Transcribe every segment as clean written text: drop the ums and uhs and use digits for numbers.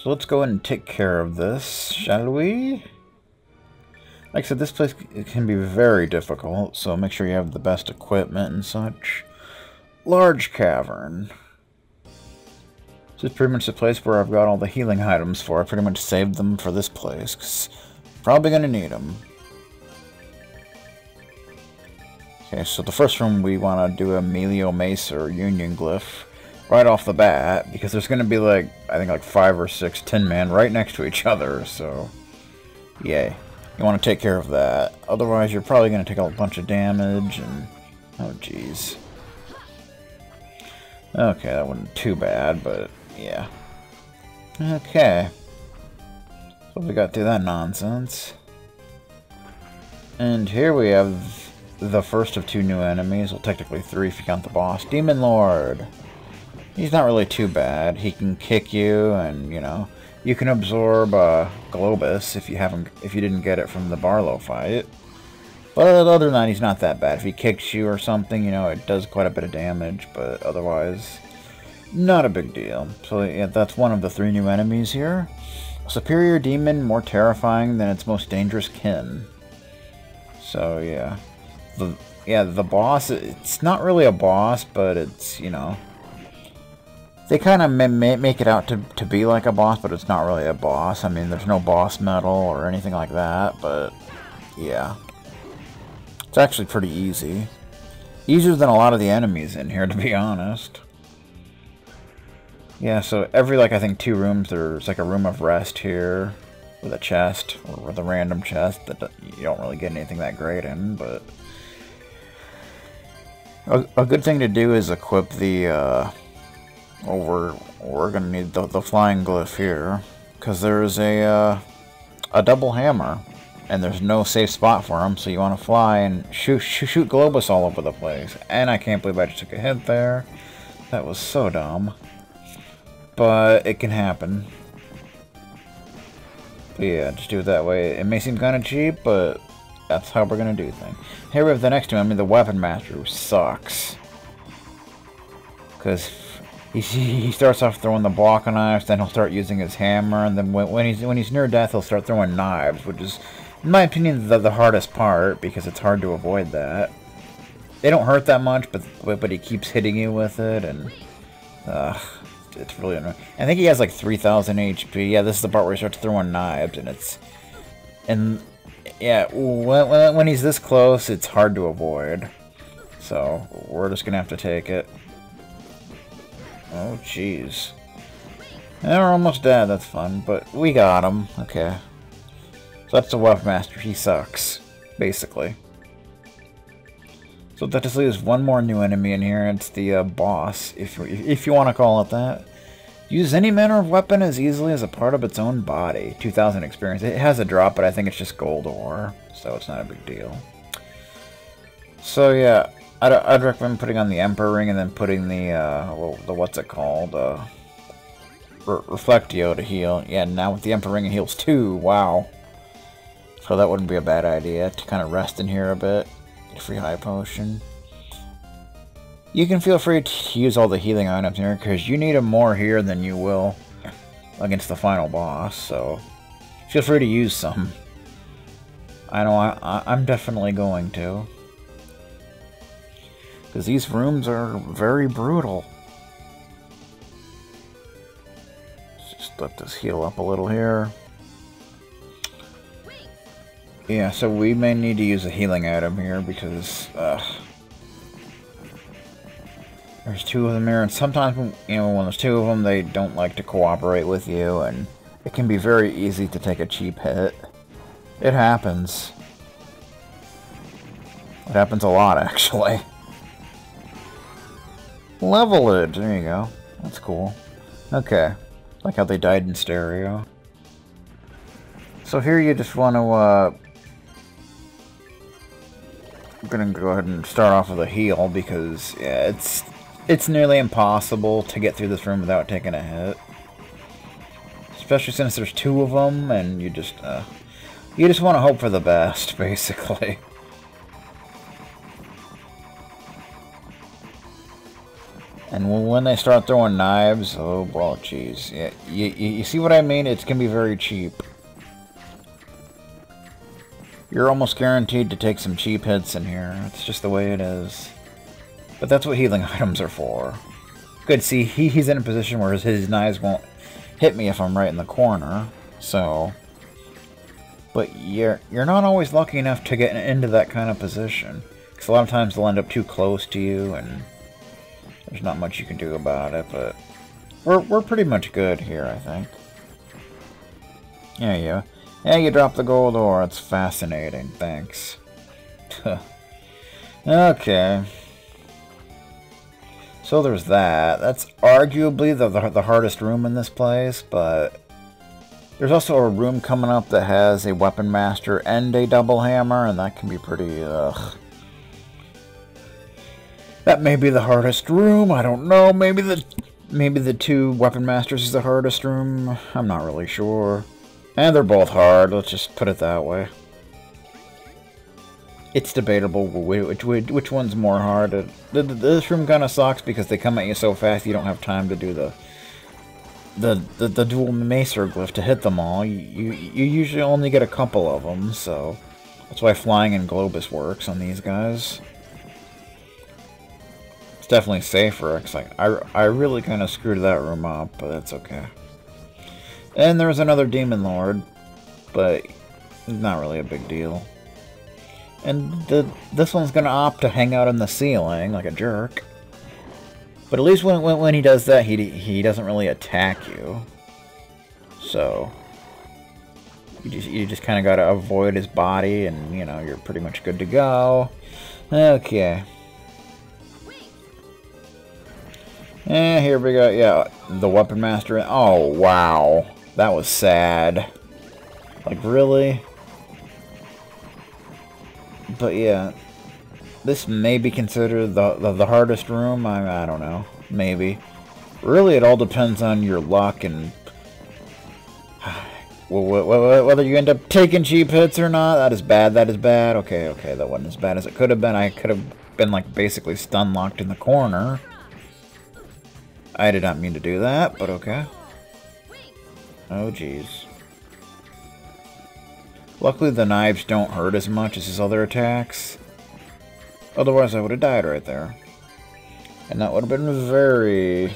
So let's go and take care of this, shall we? Like I said, this place can be very difficult, so make sure you have the best equipment and such. Large Cavern. This is pretty much the place where I've got all the healing items for. I pretty much saved them for this place, because probably going to need them. Okay, so the first room we want to do a Melio Mace or Union Glyph right off the bat, because there's going to be like, I think like 5 or 6 Tin Men right next to each other, so yay. You want to take care of that. Otherwise, you're probably going to take a bunch of damage, and oh jeez. Okay, that wasn't too bad, but yeah. Okay. So we got through that nonsense. And here we have the first of 2 new enemies. Well, technically 3 if you count the boss. Demon Lord. He's not really too bad. He can kick you, and you know, you can absorb Globus if you didn't get it from the Barlow fight. But other than that, he's not that bad. If he kicks you or something, you know, it does quite a bit of damage, but otherwise, not a big deal. So yeah, that's one of the 3 new enemies here. A superior demon, more terrifying than its most dangerous kin. So yeah. The boss, it's not really a boss, but it's, you know, they kind of make it out to be like a boss, but it's not really a boss. I mean, there's no boss medal or anything like that, but yeah. It's actually pretty easy. Easier than a lot of the enemies in here, to be honest. Yeah, so every, like, I think 2 rooms, there's like a room of rest here with a chest, or with a random chest that you don't really get anything that great in, but a good thing to do is equip the, well, we're gonna need the flying glyph here, because there's a double hammer, and there's no safe spot for him, so you want to fly and shoot Globus all over the place. And I can't believe I just took a hit there. That was so dumb. But it can happen. But yeah, just do it that way. It may seem kind of cheap, but that's how we're gonna do things. Here we have the next one. I mean, the Weapon Master, who sucks. Because he starts off throwing the block knives, then he'll start using his hammer, and then when he's near death, he'll start throwing knives, which is, in my opinion, the hardest part, because it's hard to avoid that. They don't hurt that much, but he keeps hitting you with it, and it's really annoying. I think he has like 3,000 HP. Yeah, this is the part where he starts throwing knives, and yeah, when he's this close, it's hard to avoid. So we're just gonna have to take it. Oh, jeez. We're almost dead, that's fun, but we got him. Okay. So that's the Weapon Master, he sucks, basically. So that just leaves one more new enemy in here, it's the boss, if you want to call it that. Use any manner of weapon as easily as a part of its own body. 2,000 experience. It has a drop, but I think it's just gold ore, so it's not a big deal. So yeah. I'd recommend putting on the Emperor Ring and then putting the what's it called? Reflectio to heal. Yeah, now with the Emperor Ring it heals 2. Wow. So that wouldn't be a bad idea to kind of rest in here a bit. Get a free high potion. You can feel free to use all the healing items here, because you need them more here than you will against the final boss, so feel free to use some. I know I'm definitely going to. Because these rooms are very brutal. Let's just let this heal up a little here. Yeah, so we may need to use a healing item here because there's 2 of them here, and sometimes, you know, when there's 2 of them, they don't like to cooperate with you, and it can be very easy to take a cheap hit. It happens. It happens a lot, actually. Levelage, there you go. That's cool. Okay. Like how they died in stereo. So here you just want to, I'm gonna go ahead and start off with a heal, because, yeah, it's nearly impossible to get through this room without taking a hit. Especially since there's 2 of them, and you just want to hope for the best, basically. And when they start throwing knives, oh, well, jeez. Yeah, you see what I mean? It's going to be very cheap. You're almost guaranteed to take some cheap hits in here. It's just the way it is. But that's what healing items are for. Good, see, he's in a position where his knives won't hit me if I'm right in the corner. So... But you're not always lucky enough to get into that kind of position. Because a lot of times they'll end up too close to you, and... There's not much you can do about it, but we're pretty much good here, I think. Yeah, yeah. Yeah, you dropped the gold ore. It's fascinating. Thanks. Okay. So there's that. That's arguably the hardest room in this place, but there's also a room coming up that has a weapon master and a double hammer, and that can be pretty, That may be the hardest room, I don't know. Maybe the two weapon masters is the hardest room. I'm not really sure. And they're both hard, let's just put it that way. It's debatable which one's more hard. This room kind of sucks because they come at you so fast you don't have time to do the dual macer glyph to hit them all. You usually only get a couple of them, so that's why flying in Globus works on these guys. Definitely safer, because I really kind of screwed that room up, but that's okay. And there's another Demon Lord, but not really a big deal. And this one's going to opt to hang out in the ceiling like a jerk. But at least when he does that, he doesn't really attack you. So you just kind of got to avoid his body, and you know you're pretty much good to go. Okay. And here we go, yeah, the Weapon Master. Oh, wow. That was sad. Like, really? But yeah, this may be considered the hardest room. I don't know. Maybe. Really, it all depends on your luck and whether you end up taking cheap hits or not. That is bad. That is bad. Okay, that wasn't as bad as it could have been. I could have been, like, basically stun locked in the corner. I did not mean to do that, but okay. Oh, jeez. Luckily, the knives don't hurt as much as his other attacks. Otherwise, I would have died right there. And that would have been very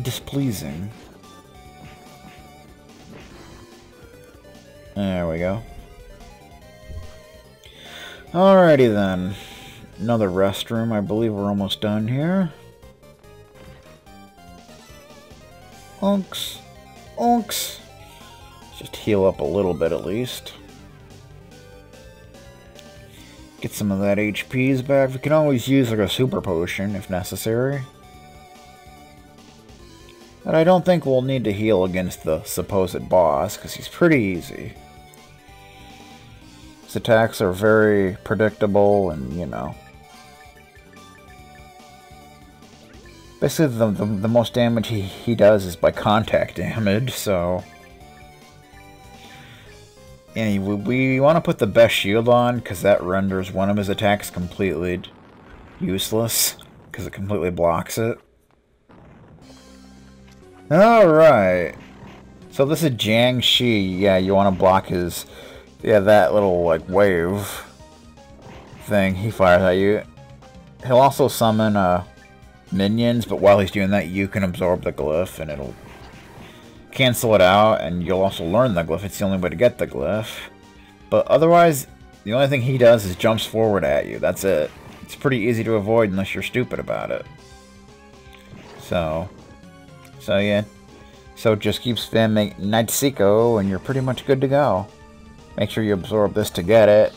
displeasing. There we go. Alrighty then. Another restroom. I believe we're almost done here. Unks. Unks. Just heal up a little bit at least. Get some of that HPs back. We can always use like a super potion if necessary. But I don't think we'll need to heal against the supposed boss, because he's pretty easy. His attacks are very predictable and, you know. Basically, the most damage he does is by contact damage, so... And we want to put the best shield on, because that renders one of his attacks completely useless, because it completely blocks it. Alright. So this is Jiangshi. Yeah, you want to block his... Yeah, that little, like, wave thing he fires at you. He'll also summon, minions, but while he's doing that, you can absorb the glyph, and it'll cancel it out, and you'll also learn the glyph. It's the only way to get the glyph. But otherwise, the only thing he does is jumps forward at you. That's it. It's pretty easy to avoid unless you're stupid about it. So yeah. So just keep spamming Nightseeko, and you're pretty much good to go. Make sure you absorb this to get it,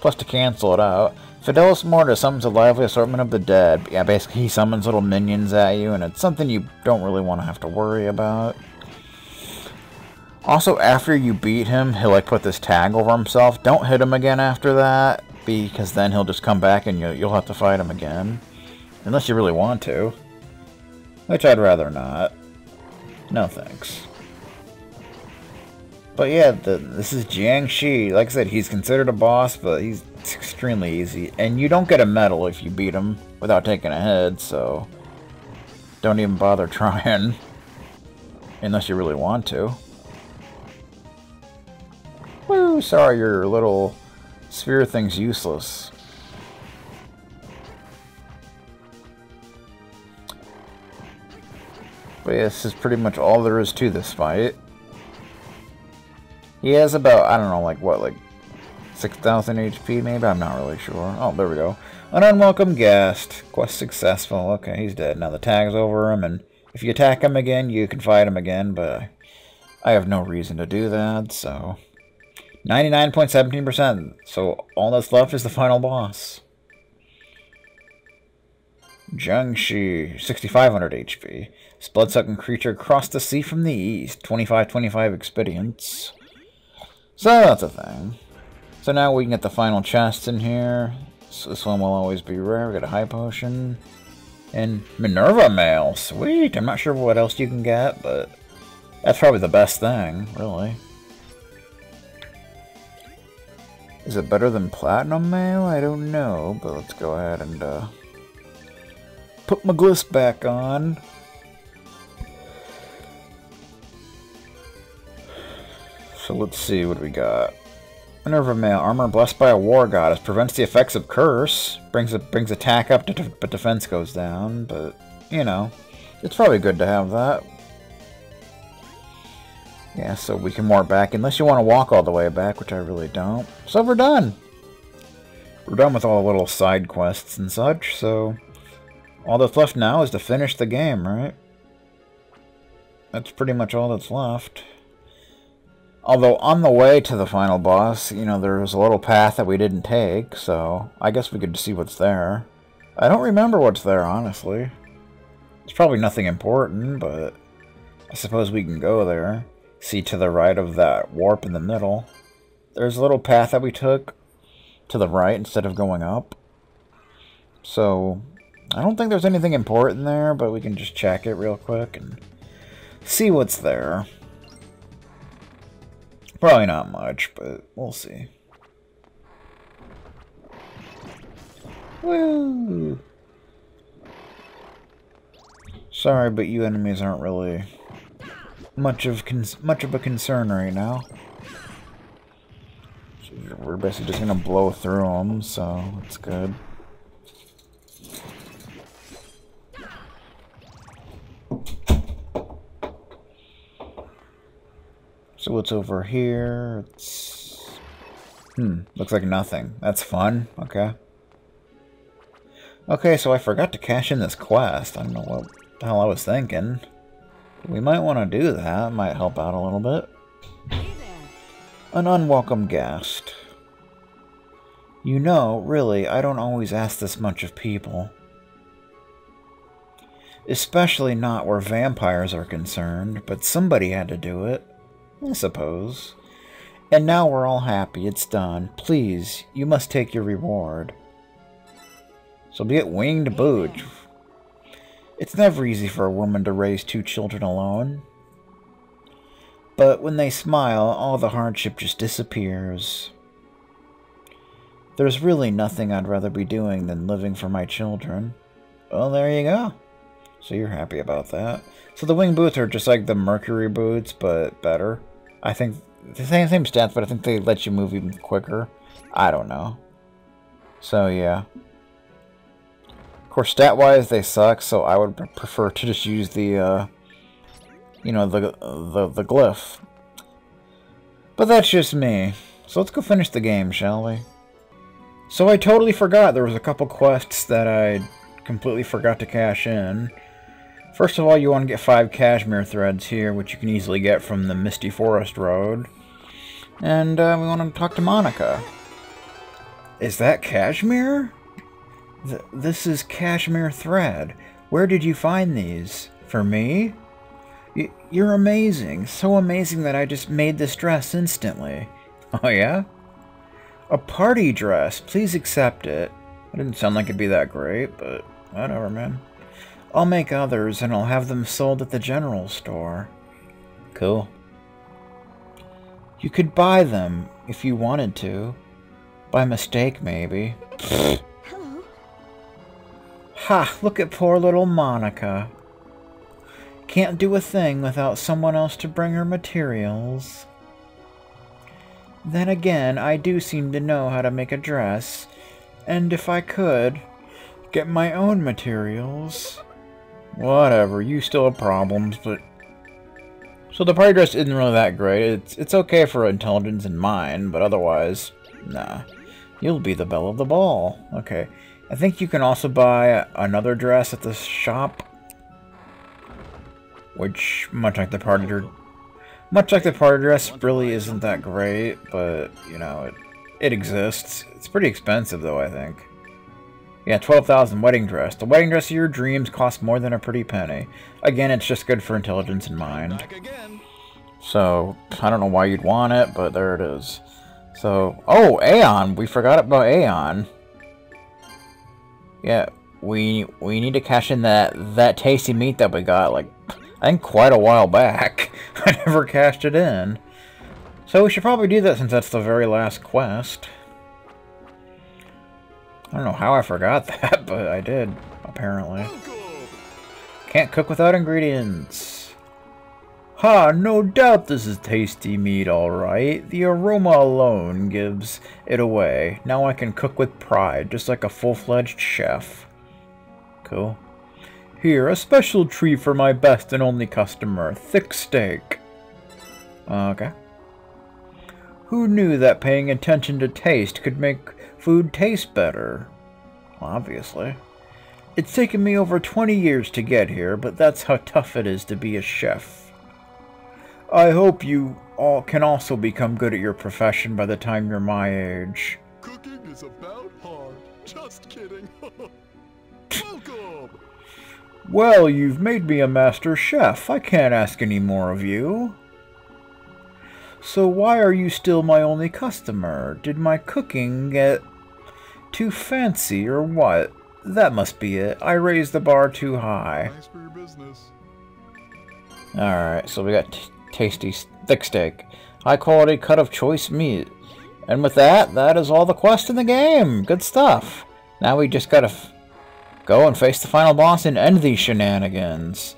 plus to cancel it out. Fidelis Mortus summons a lively assortment of the dead. Yeah, basically he summons little minions at you, and it's something you don't really want to have to worry about. Also, after you beat him, he'll like put this tag over himself. Don't hit him again after that, because then he'll just come back and you'll have to fight him again. Unless you really want to. Which I'd rather not. No thanks. But yeah, this is Jiangshi. Like I said, he's considered a boss, but he's extremely easy. And you don't get a medal if you beat him without taking a hit, so don't even bother trying. Unless you really want to. Woo! Sorry, your little sphere thing's useless. But yeah, this is pretty much all there is to this fight. He has about, I don't know, like what, like 6,000 HP maybe? I'm not really sure. Oh, there we go. An unwelcome guest. Quest successful. Okay, he's dead. Now the tag's over him, and if you attack him again, you can fight him again, but I have no reason to do that, so... 99.17%. So all that's left is the final boss. Jiangshi, 6,500 HP. This blood-sucking creature crossed the sea from the east. 25 expedients. So that's a thing. So now we can get the final chest in here. So this one will always be rare. We got a high potion. And Minerva Mail. Sweet. I'm not sure what else you can get, but that's probably the best thing, really. Is it better than Platinum Mail? I don't know, but let's go ahead and put my gliss back on. So let's see what we got. Minerva Mail, armor blessed by a war goddess, prevents the effects of curse, brings attack up, but defense goes down. But you know, it's probably good to have that. Yeah, so we can warp back, unless you want to walk all the way back, which I really don't. So we're done. We're done with all the little side quests and such, so all that's left now is to finish the game, right? That's pretty much all that's left. Although, on the way to the final boss, you know, there was a little path that we didn't take, so I guess we could see what's there. I don't remember what's there, honestly. It's probably nothing important, but I suppose we can go there. See to the right of that warp in the middle. There's a little path that we took to the right instead of going up. So, I don't think there's anything important there, but we can just check it real quick and see what's there. Probably not much, but we'll see. Woo! Sorry, but you enemies aren't really much of a concern right now. So we're basically just gonna blow through them, so that's good. So what's over here? It's looks like nothing. That's fun. Okay. Okay, so I forgot to cash in this quest. I don't know what the hell I was thinking. We might want to do that. Might help out a little bit. An unwelcome guest. You know, really, I don't always ask this much of people. Especially not where vampires are concerned, but somebody had to do it. I suppose. And now we're all happy. It's done. Please, you must take your reward. So be it winged boot. It's never easy for a woman to raise 2 children alone. But when they smile, all the hardship just disappears. There's really nothing I'd rather be doing than living for my children. Well, there you go. So you're happy about that. So the wing boots are just like the Mercury boots, but better. I think the same stats, but I think they let you move even quicker. I don't know. So yeah. Of course, stat-wise, they suck, so I would prefer to just use the, you know, the glyph. But that's just me. So let's go finish the game, shall we? So I totally forgot there was a couple quests that I completely forgot to cash in. First of all, you want to get 5 cashmere threads here, which you can easily get from the Misty Forest Road. And we want to talk to Monica. Is that cashmere? This is cashmere thread. Where did you find these? For me? You're amazing. So amazing that I just made this dress instantly. Oh yeah? A party dress. Please accept it. It didn't sound like it'd be that great, but whatever, man. I'll make others, and I'll have them sold at the general store. Cool. You could buy them if you wanted to. By mistake, maybe. Hello. Ha! Look at poor little Monica. Can't do a thing without someone else to bring her materials. Then again, I do seem to know how to make a dress, and if I could get my own materials... Whatever, you still have problems, but... So the party dress isn't really that great. It's okay for intelligence and mind, but otherwise, nah. You'll be the belle of the ball. Okay. I think you can also buy another dress at the shop. Which, much like the party dress, really isn't that great, but, you know, it exists. It's pretty expensive, though, I think. Yeah, 12,000 wedding dress. The wedding dress of your dreams costs more than a pretty penny. Again, it's just good for intelligence and mind. So, I don't know why you'd want it, but there it is. So, oh, Aeon! We forgot about Aeon. Yeah, we need to cash in that tasty meat that we got, like, I think quite a while back. I never cashed it in. So we should probably do that since that's the very last quest. I don't know how I forgot that, but I did, apparently. Can't cook without ingredients. Ha, no doubt this is tasty meat, alright. The aroma alone gives it away. Now I can cook with pride, just like a full-fledged chef. Cool. Here, a special treat for my best and only customer, thick steak. Okay. Who knew that paying attention to taste could make food taste better? Obviously. It's taken me over 20 years to get here, but that's how tough it is to be a chef. I hope you all can also become good at your profession by the time you're my age. Cooking is about hard. Just kidding. Welcome! Well, you've made me a master chef. I can't ask any more of you. So why are you still my only customer? Did my cooking get too fancy or what? That must be it. I raised the bar too high. Thanks for your business. Alright, so we got tasty thick steak. High quality cut of choice meat. And with that, that is all the quest in the game. Good stuff. Now we just gotta go and face the final boss and end these shenanigans.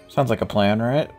Sounds like a plan, right?